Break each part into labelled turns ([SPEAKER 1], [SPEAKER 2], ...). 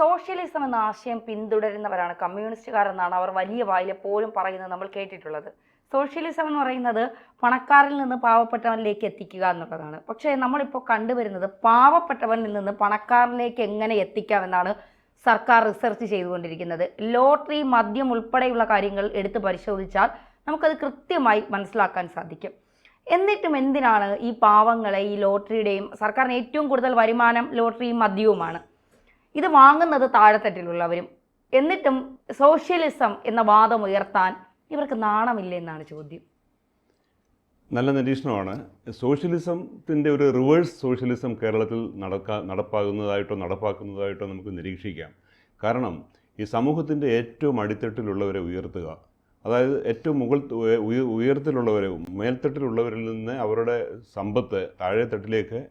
[SPEAKER 1] Socialism എന്ന ആശയം പിന്തുടരുന്നവരാണ് കമ്മ്യൂണിസ്റ്റുകാരെന്നാണ് അവർ വലിയ വായിൽ എപ്പോഴും പറയുന്നത് നമ്മൾ കേട്ടിട്ടുള്ളത്. സോഷ്യലിസം എന്ന് പറയുന്നത് പണക്കാരിൽ നിന്ന് പാവപ്പെട്ടവനിലേക്ക് എത്തിക്കുക എന്നുള്ളതാണ്. പക്ഷേ നമ്മളിപ്പോൾ കണ്ടുവരുന്നത് പാവപ്പെട്ടവനിൽ നിന്ന് പണക്കാരനിലേക്ക് എങ്ങനെ എത്തിക്കാമെന്നാണ് സർക്കാർ റിസർച്ച് ചെയ്തുകൊണ്ടിരിക്കുന്നത്. ലോട്ടറി, മദ്യം ഉൾപ്പെടെയുള്ള കാര്യങ്ങൾ എടുത്ത് പരിശോധിച്ചാൽ നമുക്കത് കൃത്യമായി മനസ്സിലാക്കാൻ സാധിക്കും. എന്നിട്ടും എന്തിനാണ് ഈ പാവങ്ങളെ ഈ ലോട്ടറിയുടെയും, സർക്കാരിന് ഏറ്റവും കൂടുതൽ വരുമാനം ലോട്ടറിയും മദ്യവുമാണ്, ഇത് വാങ്ങുന്നത് താഴെത്തട്ടിലുള്ളവരും, എന്നിട്ടും സോഷ്യലിസം എന്ന വാദം ഉയർത്താൻ ഇവർക്ക് നാണമില്ല എന്നാണ് ചോദ്യം.
[SPEAKER 2] നല്ല നിരീക്ഷണമാണ്. സോഷ്യലിസത്തിൻ്റെ ഒരു റിവേഴ്സ് സോഷ്യലിസം കേരളത്തിൽ നടപ്പാക്കുന്നതായിട്ടോ നമുക്ക് നിരീക്ഷിക്കാം. കാരണം ഈ സമൂഹത്തിൻ്റെ ഏറ്റവും അടിത്തട്ടിലുള്ളവരെ ഉയർത്തുക, അതായത് ഏറ്റവും ഉയരത്തിലുള്ളവരെ, മേൽത്തട്ടിലുള്ളവരിൽ നിന്ന് അവരുടെ സമ്പത്ത് താഴെത്തട്ടിലേക്ക്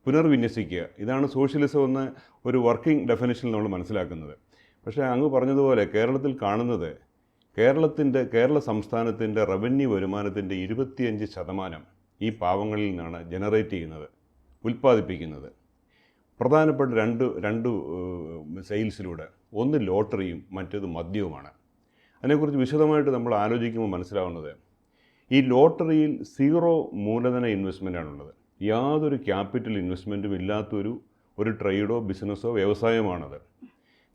[SPEAKER 2] പുനർവിന്യസിക്കുക, ഇതാണ് സോഷ്യലിസം എന്ന ഒരു വർക്കിംഗ് ഡെഫിനിഷനിൽ നമ്മൾ മനസ്സിലാക്കുന്നത്. പക്ഷേ അങ്ങ് പറഞ്ഞതുപോലെ കേരളത്തിൽ കാണുന്നത് കേരള സംസ്ഥാനത്തിൻ്റെ റവന്യൂ വരുമാനത്തിൻ്റെ 25% ഈ പാവങ്ങളിൽ നിന്നാണ് ജനറേറ്റ് ചെയ്യുന്നത്, ഉൽപ്പാദിപ്പിക്കുന്നത്. പ്രധാനപ്പെട്ട രണ്ട് സെയിൽസിലൂടെ, ഒന്ന് ലോട്ടറിയും മറ്റേത് മദ്യവുമാണ്. അതിനെക്കുറിച്ച് വിശദമായിട്ട് നമ്മൾ ആലോചിക്കുമ്പോൾ മനസ്സിലാവുന്നത്, ഈ ലോട്ടറിയിൽ 0 മൂലധന ഇൻവെസ്റ്റ്മെൻറ്റാണുള്ളത്. യാതൊരു ക്യാപിറ്റൽ ഇൻവെസ്റ്റ്മെൻറ്റും ഇല്ലാത്തൊരു ട്രേഡോ ബിസിനസ്സോ വ്യവസായമാണത്.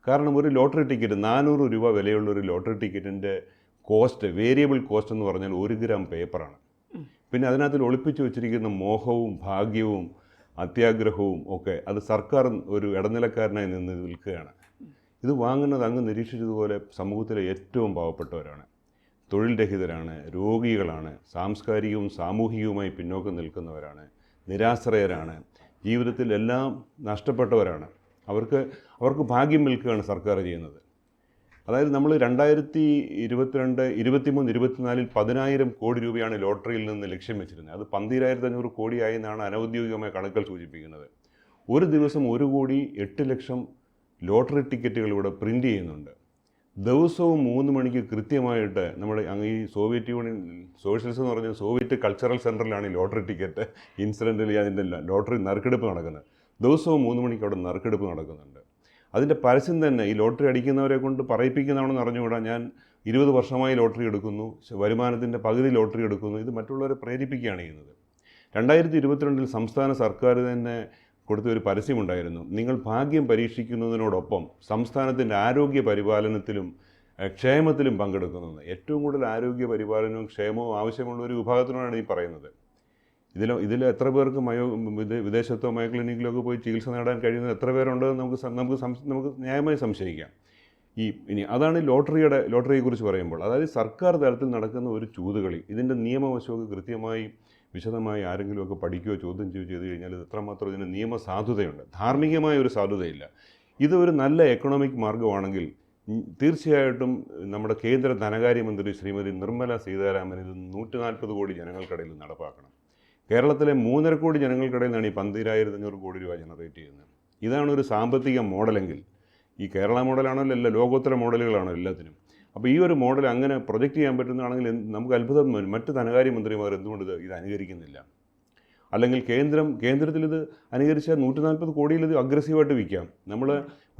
[SPEAKER 2] കാരണം ഒരു ലോട്ടറി ടിക്കറ്റ് 400 രൂപ വിലയുള്ള ഒരു ലോട്ടറി ടിക്കറ്റിൻ്റെ കോസ്റ്റ്, വേരിയബിൾ കോസ്റ്റ് എന്ന് പറഞ്ഞാൽ 1 ഗ്രാം പേപ്പറാണ്. പിന്നെ അതിനകത്ത് ഒളിപ്പിച്ചു വെച്ചിരിക്കുന്ന മോഹവും ഭാഗ്യവും അത്യാഗ്രഹവും ഒക്കെ അത് സർക്കാർ ഒരു ഇടനിലക്കാരനായി നിന്ന് വിൽക്കുകയാണ്. ഇത് വാങ്ങുന്നത് അങ്ങ് നിരീക്ഷിച്ചതുപോലെ സമൂഹത്തിലെ ഏറ്റവും പാവപ്പെട്ടവരാണ്, തൊഴിൽ രഹിതരാണ്, രോഗികളാണ്, സാംസ്കാരികവും സാമൂഹികവുമായി പിന്നോക്കം നിൽക്കുന്നവരാണ്, നിരാശ്രയരാണ്, ജീവിതത്തിൽ എല്ലാം നഷ്ടപ്പെട്ടവരാണ്. അവർക്ക് ഭാഗ്യം വിൽക്കുകയാണ് സർക്കാർ ചെയ്യുന്നത്. അതായത് നമ്മൾ 2022, 23, 24 10,000 കോടി രൂപയാണ് ലോട്ടറിയിൽ നിന്ന് ലക്ഷ്യം വെച്ചിരുന്നത്. അത് 12,500 കോടിയായി എന്നാണ് അനൗദ്യോഗികമായ കണക്കുകൾ സൂചിപ്പിക്കുന്നത്. ഒരു ദിവസം 1,08,00,000 ലോട്ടറി ടിക്കറ്റുകൾ ഇവിടെ പ്രിൻ്റ് ചെയ്യുന്നുണ്ട്. ദിവസവും 3 മണിക്ക് കൃത്യമായിട്ട് നമ്മുടെ ഈ സോവിയറ്റ് യൂണിയൻ, സോഷ്യലിസം എന്ന് പറഞ്ഞാൽ സോവിയറ്റ് കൾച്ചറൽ സെൻറ്ററിലാണ് ഈ ലോട്ടറി ടിക്കറ്റ് ഇൻസിഡൻ്റലി അതിൻ്റെ ലോട്ടറി നറുക്കെടുപ്പ് നടക്കുന്നത്. ദിവസവും 3 മണിക്ക് അവിടെ നറുക്കെടുപ്പ് നടക്കുന്നുണ്ട്. അതിൻ്റെ പരസ്യം തന്നെ ഈ ലോട്ടറി അടിക്കുന്നവരെ കൊണ്ട് പറയിപ്പിക്കുന്നതാണെന്ന് അറിഞ്ഞുകൂടാ. ഞാൻ 20 വർഷമായി ലോട്ടറി എടുക്കുന്നു, വരുമാനത്തിൻ്റെ പകുതി ലോട്ടറി എടുക്കുന്നു, ഇത് മറ്റുള്ളവരെ പ്രേരിപ്പിക്കുകയാണ് ചെയ്യുന്നത്. 2022 സംസ്ഥാന സർക്കാർ തന്നെ കൊടുത്ത ഒരു പരസ്യമുണ്ടായിരുന്നു, നിങ്ങൾ ഭാഗ്യം പരീക്ഷിക്കുന്നതിനോടൊപ്പം സംസ്ഥാനത്തിൻ്റെ ആരോഗ്യ പരിപാലനത്തിലും ക്ഷേമത്തിലും പങ്കെടുക്കുന്നത്. ഏറ്റവും കൂടുതൽ ആരോഗ്യ പരിപാലനവും ക്ഷേമവും ആവശ്യമുള്ള ഒരു വിഭാഗത്തിനോടാണ് ഈ പറയുന്നത്. ഇതിൽ എത്ര പേർക്ക് വിദേശത്തോ ക്ലിനിക്കിലൊക്കെ പോയി ചികിത്സ നേടാൻ കഴിയുന്നത് എത്ര പേരുണ്ടെന്ന് നമുക്ക് ന്യായമായി സംശയിക്കാം. ഇനി അതാണ് ലോട്ടറിയെക്കുറിച്ച് പറയുമ്പോൾ, അതായത് സർക്കാർ തലത്തിൽ നടക്കുന്ന ഒരു ചൂതുകളി, ഇതിൻ്റെ നിയമവശമൊക്കെ കൃത്യമായി വിശദമായി ആരെങ്കിലുമൊക്കെ പഠിക്കുകയോ ചോദ്യം ചെയ്ത് കഴിഞ്ഞാൽ ഇത് എത്രമാത്രം ഇതിന് നിയമസാധുതയുണ്ട്. ധാർമ്മികമായ ഒരു സാധുതയില്ല. ഇതൊരു നല്ല എക്കണോമിക് മാർഗ്ഗമാണെങ്കിൽ തീർച്ചയായിട്ടും നമ്മുടെ കേന്ദ്ര ധനകാര്യമന്ത്രി ശ്രീമതി നിർമ്മല സീതാരാമൻ ഇത് 140 കോടി ജനങ്ങൾക്കിടയിൽ നടപ്പാക്കണം. കേരളത്തിലെ 3.5 കോടി ജനങ്ങൾക്കിടയിൽ നിന്നാണ് ഈ 12,500 കോടി രൂപ ജനറേറ്റ് ചെയ്യുന്നത്. ഇതാണ് ഒരു സാമ്പത്തിക മോഡലെങ്കിൽ, ഈ കേരള മോഡലാണല്ലോ, എല്ലാ ലോകോത്തര മോഡലുകളാണ് എല്ലാത്തിനും. അപ്പോൾ ഈ ഒരു മോഡൽ അങ്ങനെ പ്രൊജക്റ്റ് ചെയ്യാൻ പറ്റുന്നതാണെങ്കിൽ നമുക്ക് അത്ഭുതം വരും. മറ്റ് ധനകാര്യമന്ത്രിമാർ എന്തുകൊണ്ട് ഇത് അനുകരിക്കുന്നില്ല? അല്ലെങ്കിൽ കേന്ദ്രത്തിൽ ഇത് അനുകരിച്ചാൽ 140 കോടിയിൽ ഇത് അഗ്രസീവായിട്ട് വിൽക്കാം. നമ്മൾ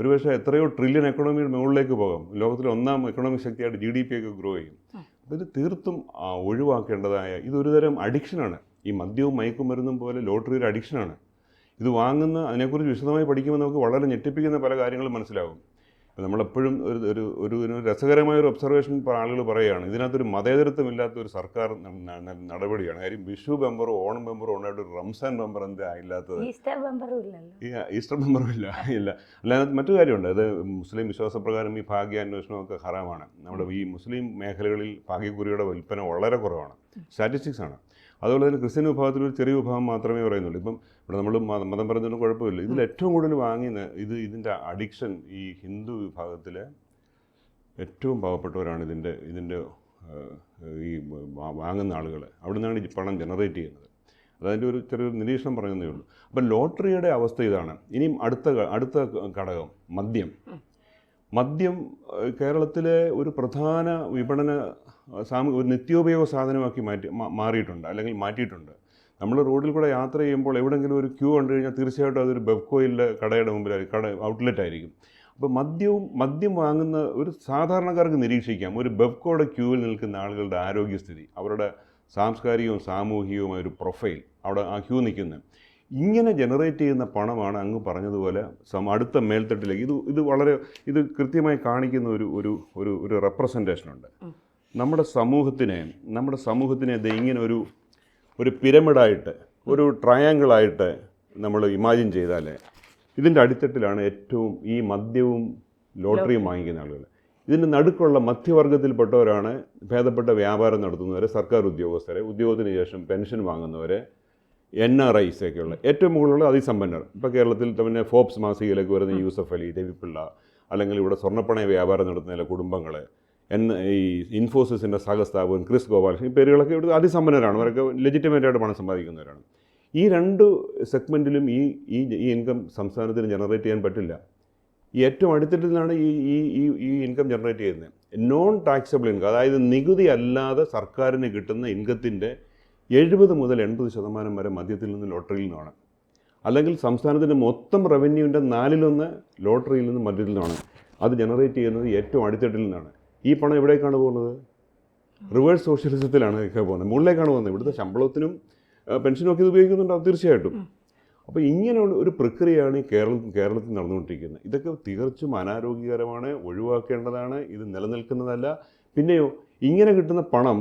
[SPEAKER 2] ഒരുപക്ഷെ എത്രയോ ട്രില്യൺ എക്കണോമിയുടെ മുകളിലേക്ക് പോകാം. ലോകത്തിലെ 1ാം എക്കണോമിക് ശക്തിയായിട്ട് GDP ഒക്കെ ഗ്രോ ചെയ്യും. അപ്പോൾ ഇത് തീർത്തും ഒഴിവാക്കേണ്ടതായ ഇതൊരുതരം അഡിക്ഷനാണ്. ഈ മദ്യവും മയക്കുമരുന്നും പോലെ ലോട്ടറി ഒരു അഡിക്ഷനാണ്. ഇത് വാങ്ങുന്ന അതിനെക്കുറിച്ച് വിശദമായി പഠിക്കുമ്പോൾ നമുക്ക് വളരെ ഞെട്ടിപ്പിക്കുന്ന പല കാര്യങ്ങളും മനസ്സിലാകും. നമ്മളെപ്പോഴും ഒരു രസകരമായൊരു ഒബ്സർവേഷൻ ആളുകൾ പറയുകയാണ്, ഇതിനകത്തൊരു മതേതരത്വമില്ലാത്ത ഒരു സർക്കാർ നടപടിയാണ്. കാര്യം വിഷു ബമ്പറോ ഓണം ബമ്പറോ ഉണ്ടായിട്ട് ഒരു റംസാൻ ബമ്പർ എന്താ ഇല്ലാത്തത്? ഈസ്റ്റർ ബമ്പറും ഇല്ല. അല്ലാതെ മറ്റു കാര്യമുണ്ട്. അത് മുസ്ലിം വിശ്വാസപ്രകാരം ഈ ഭാഗ്യാന്വേഷണമൊക്കെ ഹറാമാണ്. നമ്മുടെ ഈ മുസ്ലിം മേഖലകളിൽ ഭാഗ്യക്കുറിയുടെ വിൽപ്പന വളരെ കുറവാണ്, സ്റ്റാറ്റിസ്റ്റിക്സ് ആണ്. അതുപോലെ തന്നെ ക്രിസ്ത്യൻ വിഭാഗത്തിൽ ഒരു ചെറിയ വിഭാഗം മാത്രമേ പറയുന്നുള്ളൂ. ഇപ്പം ഇവിടെ നമ്മൾ മതം പറയുന്നതിന് കുഴപ്പമില്ല. ഇതിൽ ഏറ്റവും കൂടുതൽ ഇതിൻ്റെ അഡിക്ഷൻ ഈ ഹിന്ദു വിഭാഗത്തിലെ ഏറ്റവും പാവപ്പെട്ടവരാണ്. ഇതിൻ്റെ ഈ വാങ്ങുന്ന ആളുകൾ അവിടെ നിന്നാണ് ഈ പണം ജനറേറ്റ് ചെയ്യുന്നത്. അതതിൻ്റെ ഒരു ചെറിയൊരു നിരീക്ഷണം പറയുന്നതേ ഉള്ളൂ. അപ്പം ലോട്ടറിയുടെ അവസ്ഥ ഇതാണ്. ഇനിയും അടുത്ത ഘടകം മദ്യം കേരളത്തിലെ ഒരു പ്രധാന വിപണന ഒരു നിത്യോപയോഗ സാധനമാക്കി മാറിയിട്ടുണ്ട്, അല്ലെങ്കിൽ മാറ്റിയിട്ടുണ്ട്. നമ്മൾ റോഡിൽ കൂടെ യാത്ര ചെയ്യുമ്പോൾ എവിടെയെങ്കിലും ഒരു ക്യൂ കണ്ടു കഴിഞ്ഞാൽ തീർച്ചയായിട്ടും അതൊരു ബെവ്കോയിലെ കടയുടെ മുമ്പിലായിരിക്കും, ഔട്ട്ലെറ്റ് ആയിരിക്കും. അപ്പോൾ മദ്യം വാങ്ങുന്ന ഒരു സാധാരണക്കാർക്ക് നിരീക്ഷിക്കാം ഒരു ബെവ്കോയുടെ ക്യൂവിൽ നിൽക്കുന്ന ആളുകളുടെ ആരോഗ്യസ്ഥിതി, അവരുടെ സാംസ്കാരികവും സാമൂഹികവുമായ ഒരു പ്രൊഫൈൽ, അവിടെ ആ ക്യൂ നിൽക്കുന്നത്. ഇങ്ങനെ ജനറേറ്റ് ചെയ്യുന്ന പണമാണ് അങ്ങ് പറഞ്ഞതുപോലെ അടുത്ത മേൽത്തട്ടിലേക്ക് ഇത് കൃത്യമായി കാണിക്കുന്ന ഒരു റെപ്രസെൻറ്റേഷനുണ്ട്. നമ്മുടെ സമൂഹത്തിനെ ഇത് ഇങ്ങനെ ഒരു പിരമിഡായിട്ട്, ഒരു ട്രയാങ്കിളായിട്ട് നമ്മൾ ഇമാജിൻ ചെയ്താൽ ഇതിൻ്റെ അടിത്തട്ടിലാണ് ഏറ്റവും ഈ മദ്യവും ലോട്ടറിയും വാങ്ങിക്കുന്ന ആളുകൾ. ഇതിൻ്റെ നടുക്കുള്ള മധ്യവർഗത്തിൽപ്പെട്ടവരാണ് ഭേദപ്പെട്ട വ്യാപാരം നടത്തുന്നവരെ, സർക്കാർ ഉദ്യോഗസ്ഥരെ, ഉദ്യോഗത്തിന് ശേഷം പെൻഷൻ വാങ്ങുന്നവരെ, NRIs ഒക്കെയുള്ള ഏറ്റവും മുകളിലുള്ള അതിസമ്പന്നർ. ഇപ്പോൾ കേരളത്തിൽ തന്നെ ഫോബ്സ് മാസികയിലേക്ക് വരുന്ന യൂസഫ് അലി, രവിപിള്ള, അല്ലെങ്കിൽ ഇവിടെ സ്വർണ്ണപ്പണയ വ്യാപാരം നടത്തുന്ന ചില കുടുംബങ്ങൾ, ഈ ഇൻഫോസിസിൻ്റെ സഹസ്ഥാപകൻ ക്രിസ് ഗോപാൽ, ഈ പേരുകളൊക്കെ ഇവിടെ അതിസമ്പന്നരാണ്. അവരൊക്കെ ലെജിറ്റിമേറ്റായിട്ട് പണം സമ്പാദിക്കുന്നവരാണ്. ഈ രണ്ട് സെഗ്മെൻറ്റിലും ഈ ഇൻകം സംസ്ഥാനത്തിന് ജനറേറ്റ് ചെയ്യാൻ പറ്റില്ല. ഈ ഏറ്റവും അടിത്തട്ടിൽ നിന്നാണ് ഈ ഇൻകം ജനറേറ്റ് ചെയ്യുന്നത്. നോൺ ടാക്സബിൾ ഇൻകം, അതായത് നികുതി അല്ലാതെ സർക്കാരിന് കിട്ടുന്ന ഇൻകത്തിൻ്റെ 70 മുതൽ 80% വരെ മദ്യത്തിൽ നിന്ന് ലോട്ടറിയിൽ നിന്നാണ്. അല്ലെങ്കിൽ സംസ്ഥാനത്തിൻ്റെ മൊത്തം റവന്യൂവിൻ്റെ 4/1 ലോട്ടറിയിൽ നിന്നും മദ്യത്തിൽ നിന്നാണ്. അത് ജനറേറ്റ് ചെയ്യുന്നത് ഏറ്റവും അടിത്തട്ടിൽ നിന്നാണ്. ഈ പണം എവിടേക്കാണ് പോകുന്നത്? റിവേഴ്സ് സോഷ്യലിസത്തിലാണ് ഒക്കെ പോകുന്നത്, മുകളിലേക്കാണ് പോകുന്നത്. ഇവിടുത്തെ ശമ്പളത്തിനും പെൻഷനും ഒക്കെ ഇത് ഉപയോഗിക്കുന്നുണ്ടാവും തീർച്ചയായിട്ടും. അപ്പോൾ ഇങ്ങനെയുള്ള ഒരു പ്രക്രിയയാണ് ഈ കേരളത്തിൽ നടന്നുകൊണ്ടിരിക്കുന്നത്. ഇതൊക്കെ തീർച്ചും അനാരോഗ്യകരമാണ്, ഒഴിവാക്കേണ്ടതാണ്, ഇത് നിലനിൽക്കുന്നതല്ല. പിന്നെയോ ഇങ്ങനെ കിട്ടുന്ന പണം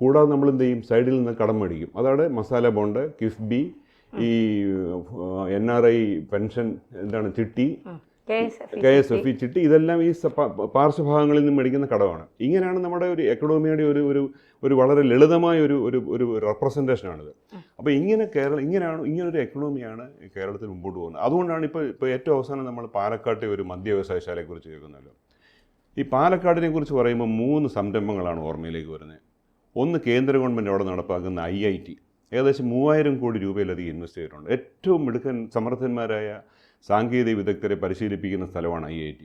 [SPEAKER 2] കൂടാതെ നമ്മൾ എന്ത് ചെയ്യും? സൈഡിൽ നിന്ന് കടം മേടിക്കും. അതാണ് മസാല ബോണ്ട്, കിഫ്ബി, ഈ NRI പെൻഷൻ ചിട്ടി, KSF ചിട്ടി, ഇതെല്ലാം ഈ പാർശ്വഭാഗങ്ങളിൽ നിന്ന് മേടിക്കുന്ന കടമാണ്. ഇങ്ങനെയാണ് നമ്മുടെ ഒരു എക്കണോമിയുടെ ഒരു വളരെ ലളിതമായ ഒരു റെപ്രസെൻറ്റേഷനാണിത്. അപ്പോൾ ഇങ്ങനൊരു എക്കണോമിയാണ് കേരളത്തിൽ മുമ്പോട്ട് പോകുന്നത്. അതുകൊണ്ടാണ് ഇപ്പോൾ ഏറ്റവും അവസാനം നമ്മൾ പാലക്കാട്ടെ ഒരു മദ്യ വ്യവസായശാലയെക്കുറിച്ച് കേൾക്കുന്നല്ലോ. ഈ പാലക്കാടിനെ കുറിച്ച് പറയുമ്പോൾ 3 സംരംഭങ്ങളാണ് ഓർമ്മയിലേക്ക് വരുന്നത്. ഒന്ന്, കേന്ദ്ര ഗവൺമെൻറ് അവിടെ നടപ്പാക്കുന്ന IIT, ഏകദേശം 3000 കോടി രൂപയിലധികം ഇൻവെസ്റ്റ് ചെയ്തിട്ടുണ്ട്. ഏറ്റവും മിടുക്കൻ സമർത്ഥന്മാരായ സാങ്കേതിക വിദഗ്ധരെ പരിശീലിപ്പിക്കുന്ന സ്ഥലമാണ് IIT.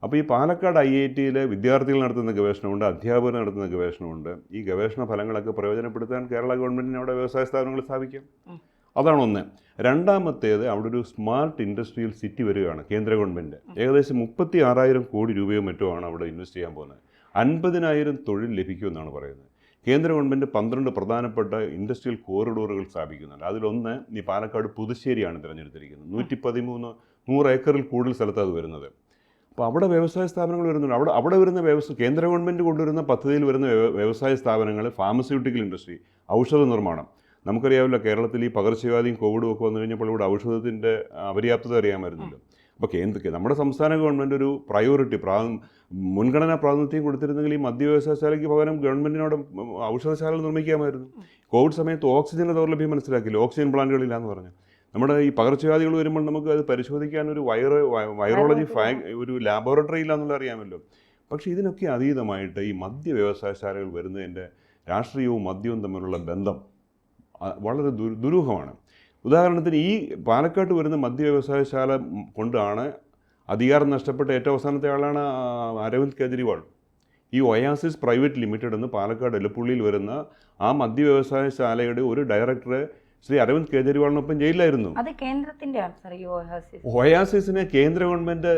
[SPEAKER 2] അപ്പോൾ ഈ പാലക്കാട് IITയിലെ വിദ്യാർത്ഥികൾ നടത്തുന്ന ഗവേഷണമുണ്ട്, അധ്യാപകർ നടത്തുന്ന ഗവേഷണമുണ്ട്. ഈ ഗവേഷണ ഫലങ്ങളൊക്കെ പ്രയോജനപ്പെടുത്താൻ കേരള ഗവൺമെൻറ്റിന് അവിടെ വ്യവസായ സ്ഥാപനങ്ങൾ സ്ഥാപിക്കാം. അതാണ് ഒന്ന്. രണ്ടാമത്തേത്, അവിടെ ഒരു സ്മാർട്ട് ഇൻഡസ്ട്രിയൽ സിറ്റി വരികയാണ് കേന്ദ്ര ഗവൺമെൻറ്. ഏകദേശം 36,000 കോടി രൂപയോ മറ്റോ ആണ് അവിടെ ഇൻവെസ്റ്റ് ചെയ്യാൻ പോകുന്നത്. 50,000 തൊഴിൽ ലഭിക്കുമെന്നാണ് പറയുന്നത്. കേന്ദ്ര ഗവൺമെൻറ് 12 പ്രധാനപ്പെട്ട ഇൻഡസ്ട്രിയൽ കോറിഡോറുകൾ സ്ഥാപിക്കുന്നുണ്ട്. അതിലൊന്ന് ഈ പാലക്കാട് പുതുശ്ശേരിയാണ് തിരഞ്ഞെടുത്തിരിക്കുന്നത്. 100 ഏക്കറിൽ കൂടുതൽ സ്ഥലത്ത് അത് വരുന്നത്. അപ്പോൾ അവിടെ വ്യവസായ സ്ഥാപനങ്ങൾ വരുന്നുണ്ട്. അവിടെ വരുന്ന കേന്ദ്ര ഗവൺമെൻറ് കൊണ്ടുവരുന്ന പദ്ധതിയിൽ വരുന്ന വ്യവസായ സ്ഥാപനങ്ങൾ, ഫാർമസ്യൂട്ടിക്കൽ ഇൻഡസ്ട്രി, ഔഷധ നിർമ്മാണം. നമുക്കറിയാമല്ലോ, കേരളത്തിൽ ഈ പകർച്ചവ്യാധിയും കോവിഡും ഒക്കെ വന്നു കഴിഞ്ഞപ്പോൾ ഇവിടെ ഔഷധത്തിൻ്റെ അപര്യാപ്തത അറിയാൻ വരുന്നുണ്ട്. അപ്പോൾ നമ്മുടെ സംസ്ഥാന ഗവൺമെൻറ് ഒരു മുൻഗണനാ പ്രാതിനിധ്യം കൊടുത്തിരുന്നെങ്കിൽ ഈ മദ്യ വ്യവസായശാലയ്ക്ക് പകരം ഗവൺമെൻറ്റിനോട് ഔഷധശാല നിർമ്മിക്കാമായിരുന്നു. കോവിഡ് സമയത്ത് ഓക്സിജൻ്റെ ദൗർലഭ്യം മനസ്സിലാക്കില്ല, ഓക്സിജൻ പ്ലാന്റുകളില്ല എന്ന് പറഞ്ഞു. നമ്മുടെ ഈ പകർച്ചവ്യാധികൾ വരുമ്പോൾ നമുക്ക് അത് പരിശോധിക്കാൻ ഒരു വൈറോളജി ഒരു ലാബോറട്ടറി ഇല്ല എന്നുള്ളത് അറിയാമല്ലോ. പക്ഷേ ഇതിനൊക്കെ അതീതമായിട്ട് ഈ മദ്യ വ്യവസായശാലകൾ വരുന്നതിൻ്റെ രാഷ്ട്രീയവും മദ്യവും തമ്മിലുള്ള ബന്ധം വളരെ ദുരൂഹമാണ്. ഉദാഹരണത്തിന് ഈ പാലക്കാട്ട് വരുന്ന മദ്യ വ്യവസായശാല കൊണ്ടാണ് അധികാരം നഷ്ടപ്പെട്ട ഏറ്റവും അവസാനത്തെ ആളാണ് അരവിന്ദ് കെജ്രിവാൾ. ഈ ഒയാസിസ് പ്രൈവറ്റ് ലിമിറ്റഡ് എന്ന് പാലക്കാട് എലപ്പുള്ളിയിൽ വരുന്ന ആ മദ്യ വ്യവസായശാലയുടെ ഒരു ഡയറക്ടറെ ശ്രീ അരവിന്ദ് കെജ്രിവാളിനൊപ്പം ജയിലിലായിരുന്നു.
[SPEAKER 1] അത് കേന്ദ്രത്തിന്റെ
[SPEAKER 2] ഒയാസിസിനെ കേന്ദ്ര ഗവൺമെന്റ്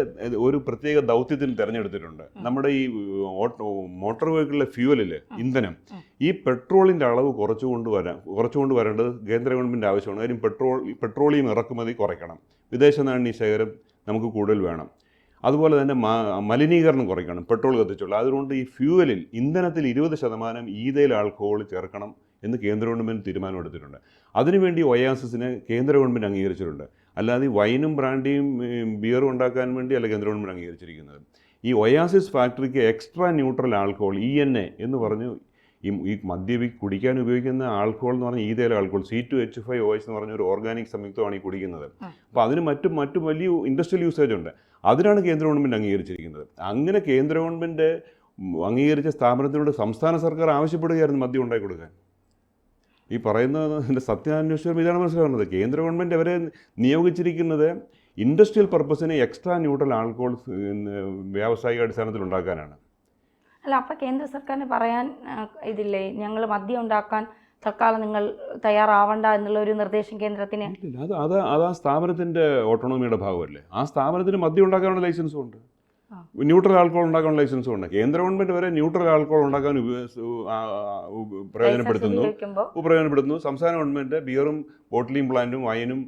[SPEAKER 2] ഒരു പ്രത്യേക ദൗത്യത്തിന് തിരഞ്ഞെടുത്തിട്ടുണ്ട്. നമ്മുടെ ഈ മോട്ടോർ വെഹിക്കിളിലെ ഫ്യൂവലില് ഇന്ധനം, ഈ പെട്രോളിന്റെ അളവ് കുറച്ചുകൊണ്ട് വരേണ്ടത് കേന്ദ്ര ഗവൺമെന്റ് ആവശ്യമാണ്. കാര്യം പെട്രോളിയം ഇറക്കുമതി കുറയ്ക്കണം, വിദേശ നാണ്യ ശേഖരം നമുക്ക് കൂടുതൽ വേണം, അതുപോലെ തന്നെ മലിനീകരണം കുറയ്ക്കണം പെട്രോൾ കത്തിച്ചുള്ള. അതുകൊണ്ട് ഈ ഫ്യൂവലിൽ ഇന്ധനത്തിൽ 20% ഈഥൈൽ ആൽക്കഹോൾ ചേർക്കണം എന്ന് കേന്ദ്ര ഗവൺമെൻറ് തീരുമാനമെടുത്തിട്ടുണ്ട്. അതിനുവേണ്ടി ഒയാസിസിനെ കേന്ദ്ര ഗവൺമെൻറ് അംഗീകരിച്ചിട്ടുണ്ട്. അല്ലാതെ ഈ വൈനും ബ്രാൻഡിയും ബിയറും ഉണ്ടാക്കാൻ വേണ്ടി അല്ല കേന്ദ്ര ഗവൺമെൻറ് അംഗീകരിച്ചിരിക്കുന്നത്. ഈ ഒയാസിസ് ഫാക്ടറിക്ക് എക്സ്ട്രാ ന്യൂട്രൽ ആൽക്കഹോൾ ENA എന്ന് പറഞ്ഞ് ഈ കുടിക്കാൻ ഉപയോഗിക്കുന്ന ആൽക്കഹോൾ എന്ന് പറഞ്ഞാൽ ഈഥൈൽ ആൽക്കഹോൾ C2H5OH എന്ന് പറഞ്ഞ ഒരു ഓർഗാനിക് സംയുക്തമാണ് ഈ കുടിക്കുന്നത്. അപ്പോൾ അതിന് മറ്റും വലിയ ഇൻഡസ്ട്രിയൽ യൂസേജ് ഉണ്ട്. അതിനാണ് കേന്ദ്ര ഗവൺമെൻറ് അംഗീകരിച്ചിരിക്കുന്നത്. അങ്ങനെ കേന്ദ്ര ഗവൺമെൻറ് അംഗീകരിച്ച സ്ഥാപനത്തിനോട് സംസ്ഥാന സർക്കാർ ആവശ്യപ്പെടുകയായിരുന്നു മദ്യം ഉണ്ടാക്കി കൊടുക്കാൻ. ഈ പറയുന്നതിൻ്റെ സത്യാന്വേഷണം ഇതാണ് മനസ്സിലാകുന്നത്. കേന്ദ്ര ഗവൺമെൻറ് അവരെ നിയോഗിച്ചിരിക്കുന്നത് ഇൻഡസ്ട്രിയൽ പർപ്പസിന് എക്സ്ട്രാ ന്യൂട്രൽ ആൽക്കഹോൾ വ്യാവസായിക അടിസ്ഥാനത്തിൽ ഉണ്ടാക്കാനാണ്.
[SPEAKER 1] അല്ല, അപ്പോൾ കേന്ദ്ര സർക്കാരിന് പറയാൻ ഇതില്ലേ, ഞങ്ങൾ മദ്യം ഉണ്ടാക്കാൻ തൽക്കാലം നിങ്ങൾ തയ്യാറാവണ്ട എന്നുള്ള ഒരു നിർദ്ദേശം കേന്ദ്രത്തിന്?
[SPEAKER 2] അത് ആ സ്ഥാപനത്തിൻ്റെ ഓട്ടോണമിയുടെ ഭാഗമല്ലേ. ആ സ്ഥാപനത്തിന് മദ്യം ഉണ്ടാക്കാനുള്ള ലൈസൻസും ഉണ്ട്. ന്യൂട്രൽ ആൽക്കഹോൾ ഉണ്ടാക്കാൻ ലൈസൻസും ഉണ്ട്. കേന്ദ്ര ഗവൺമെൻറ് വരെ ന്യൂട്രൽ ആൽക്കഹോൾ ഉണ്ടാക്കാൻ പ്രയോജനപ്പെടുത്തുന്നു. സംസ്ഥാന ഗവൺമെൻറ് ബിയറും ബോട്ടിലിംഗ് പ്ലാന്റും വൈനും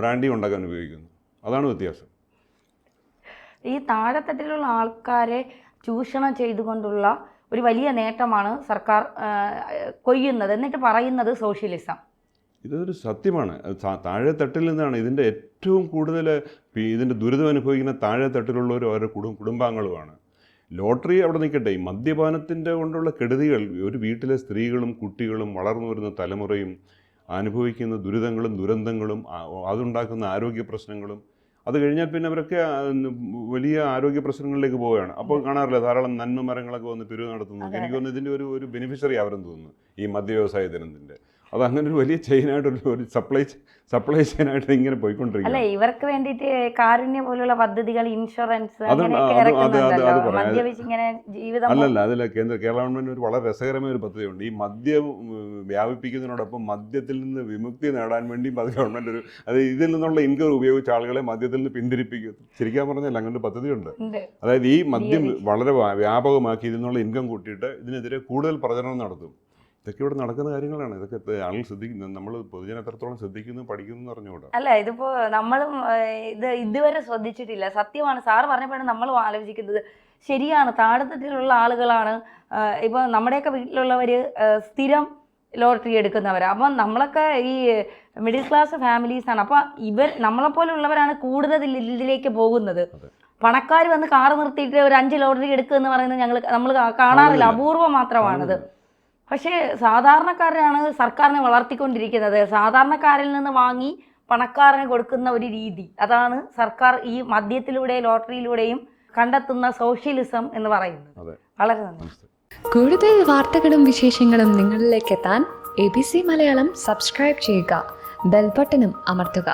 [SPEAKER 2] ബ്രാൻഡിയും ഉണ്ടാക്കാൻ ഉപയോഗിക്കുന്നു. അതാണ് വ്യത്യാസം.
[SPEAKER 1] ഈ താഴെത്തട്ടിലുള്ള ആൾക്കാരെ ചൂഷണം ചെയ്തുകൊണ്ടുള്ള ഒരു വലിയ നേട്ടമാണ് സർക്കാർ കൊയ്യുന്നത്, എന്നിട്ട് പറയുന്നത് സോഷ്യലിസം.
[SPEAKER 2] ഇതൊരു സത്യമാണ്. താഴെ തട്ടിൽ നിന്നാണ് ഇതിൻ്റെ ഏറ്റവും കൂടുതൽ ഇതിൻ്റെ ദുരിതം അനുഭവിക്കുന്ന താഴെ തട്ടിലുള്ളവരും അവരുടെ കുടുംബാംഗങ്ങളുമാണ്. ലോട്ടറി അവിടെ നിൽക്കട്ടെ, ഈ മദ്യപാനത്തിൻ്റെ കൊണ്ടുള്ള കെടുതികൾ ഒരു വീട്ടിലെ സ്ത്രീകളും കുട്ടികളും വളർന്നു വരുന്ന തലമുറയും അനുഭവിക്കുന്ന ദുരിതങ്ങളും ദുരന്തങ്ങളും അതുണ്ടാക്കുന്ന ആരോഗ്യ പ്രശ്നങ്ങളും, അത് കഴിഞ്ഞാൽ പിന്നെ അവരൊക്കെ വലിയ ആരോഗ്യ പ്രശ്നങ്ങളിലേക്ക് പോവുകയാണ്. അപ്പോൾ കാണാറില്ല ധാരാളം നന്മ മരങ്ങളൊക്കെ വന്ന് പിരിവ് നടത്തുന്നത്. എനിക്ക് തോന്നുന്നു ഇതിൻ്റെ ഒരു ബെനിഫിഷ്യറി അവരെന്ന് തോന്നുന്നു ഈ മദ്യ വ്യവസായ ദിനത്തിൻ്റെ. അത് അങ്ങനെ ഒരു വലിയ ചെയിനായിട്ട് സപ്ലൈ ചെയിനായിട്ട് ഇങ്ങനെ പോയിക്കൊണ്ടിരിക്കും.
[SPEAKER 1] അല്ല, ഇവർക്ക് വേണ്ടിയിട്ട് കാരുണ്യ പോലുള്ള പദ്ധതികൾ, ഇൻഷുറൻസ്
[SPEAKER 2] അല്ലല്ല, അതിൽ കേരള ഗവൺമെന്റ് ഒരു വളരെ രസകരമായ ഒരു പദ്ധതിയുണ്ട്. ഈ മദ്യം വ്യാപിപ്പിക്കുന്നതിനോടൊപ്പം മദ്യത്തിൽ നിന്ന് വിമുക്തി നേടാൻ വേണ്ടി ഗവൺമെന്റ് ഇതിൽ നിന്നുള്ള ഇൻകം ഉപയോഗിച്ച ആളുകളെ മദ്യത്തിൽ നിന്ന് പിന്തിരിപ്പിക്കും. ശരിക്കാൻ പറഞ്ഞാൽ അങ്ങനെ ഒരു പദ്ധതിയുണ്ട്. അതായത് ഈ മദ്യം വളരെ വ്യാപകമാക്കി ഇതിൽ നിന്നുള്ള ഇൻകം കൂട്ടിയിട്ട് ഇതിനെതിരെ കൂടുതൽ പ്രചരണം നടത്തും. ഇതൊക്കെ ഇവിടെ നടക്കുന്ന കാര്യങ്ങളാണ്. ഇതൊക്കെ ആളുകൾ ശ്രദ്ധിക്കുന്നത്, നമ്മൾ പൊതുജനം എത്രത്തോളം ശ്രദ്ധിക്കുന്നു പഠിക്കുന്നു എന്ന് പറഞ്ഞുകൂടാ.
[SPEAKER 1] അല്ല, ഇതിപ്പോ നമ്മളും ഇതുവരെ ശ്രദ്ധിച്ചിട്ടില്ല. സത്യമാണ്, സാറ് പറഞ്ഞപ്പോഴാണ് നമ്മൾ ആലോചിക്കുന്നത്. ശരിയാണ്, താഴെത്തട്ടിലുള്ള ആളുകളാണ്. ഇപ്പൊ നമ്മുടെയൊക്കെ വീട്ടിലുള്ളവർ സ്ഥിരം ലോട്ടറി എടുക്കുന്നവരാണ്. അപ്പം നമ്മളൊക്കെ ഈ മിഡിൽ ക്ലാസ് ഫാമിലീസാണ്. അപ്പം നമ്മളെപ്പോലുള്ളവരാണ് കൂടുതൽ ഇതിലേക്ക് പോകുന്നത്. പണക്കാർ വന്ന് കാറ് നിർത്തിയിട്ട് ഒരു 5 ലോട്ടറി എടുക്കുക എന്ന് പറയുന്നത് നമ്മൾ കാണാറില്ല, അപൂർവം മാത്രമാണത്. പക്ഷേ സാധാരണക്കാരാണ് സർക്കാരിനെ വളർത്തിക്കൊണ്ടിരിക്കുന്നത്. സാധാരണക്കാരിൽ നിന്ന് വാങ്ങി പണക്കാരന് കൊടുക്കുന്ന ഒരു രീതി, അതാണ് സർക്കാർ ഈ മദ്യത്തിലൂടെ ലോട്ടറിയിലൂടെയും കണ്ടെത്തുന്ന സോഷ്യലിസം എന്ന് പറയുന്നത്. വളരെ നന്ദി.
[SPEAKER 3] കൂടുതൽ വാർത്തകളും വിശേഷങ്ങളും നിങ്ങളിലേക്ക് എത്താൻ ABC മലയാളം സബ്സ്ക്രൈബ് ചെയ്യുക, ബെൽ ബട്ടണും അമർത്തുക.